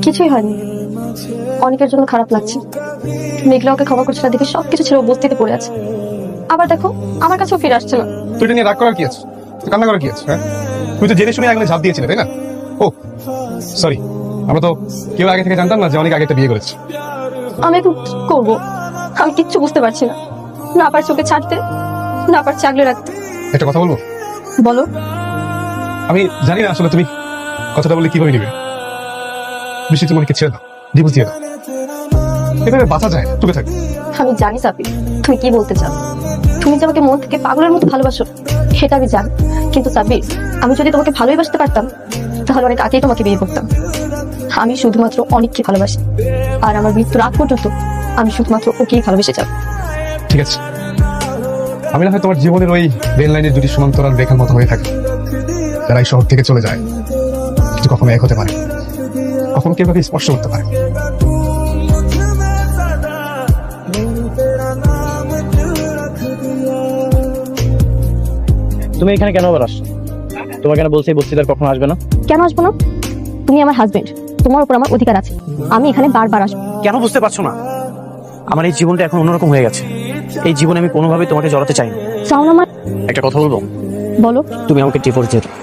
কিছুই হয়নি, অনেকের জন্য খারাপ লাগছে। মেঘলা ওকে ক্ষমা করছে না দেখে সবকিছু ছেড়ে ও বস্তিতে পড়ে আছে। আবার দেখো আমার কাছেও ফিরে আসছে না। তুই এটা নিয়ে রাগ করার কি আছে? কান্না করার কি আছে? হ্যাঁ, তুই তো জেনে শুনে আগুনে ঝাঁপ দিয়েছিলে, তাই না? ও সরি, আমরা তো কেউ আগে থেকে জানতাম না যে অনেক আগে একটা বিয়ে করেছে। আমি এখন কি করবো? আমি কিচ্ছু বুঝতে পারছি না। না পারছি ওকে ছাড়তে, না পারছি আগলে রাখতে। একটা কথা বলবো? বলো। আমি জানি না আসলে তুমি কথাটা বলে কিভাবে নিবে। বেশি তোমাকে ছেড়ে দাও, ডিভোর্স দিয়ে দাও। এভাবে বাঁচা যায় না, তুমি থাকবে। আমি জানি সাবির তুমি কি বলতে চাও। তুমি যে আমাকে মন থেকে পাগলের মতো ভালোবাসো সেটা আমি জানি, কিন্তু সাবির আমি যদি তোমাকে ভালোবাসতে পারতাম তাহলে অনেক আগেই তোমাকে বিয়ে করতাম। আমি শুধুমাত্র অনেককে ভালোবাসি, আর আমার মৃত্যুর আগ পর্যন্ত আমি শুধুমাত্র ওকেই ভালোবেসে যাব। ঠিক আছে, আমি না হয় তোমার জীবনের ওই রেল লাইনের দুটি সমান্তরাল রেখার মতো হয়ে থাকে, যারা এই শহর থেকে চলে যায় কিন্তু কখনো এক হতে পারে, কখনো কেউ কাউকে স্পর্শ করতে পারে। তুমি এখানে কেন আবার আসছো? তোমাকে কেন বলছি বস্তিদার কখনো আসবে না? কেন আসবো না? তুমি আমার হাজবেন্ড, তোমার উপর আমার অধিকার আছে। আমি এখানে বারবার আসবো। কেন বুঝতে পারছো না? আমার এই জীবনটা এখন অন্যরকম হয়ে গেছে। এই জীবনে আমি কোনোভাবেই তোমাকে জড়াতে চাই না। চাও না? একটা কথা বলবো? বলো। তুমি আমাকে ডিভোর্স দিয়ে দাও।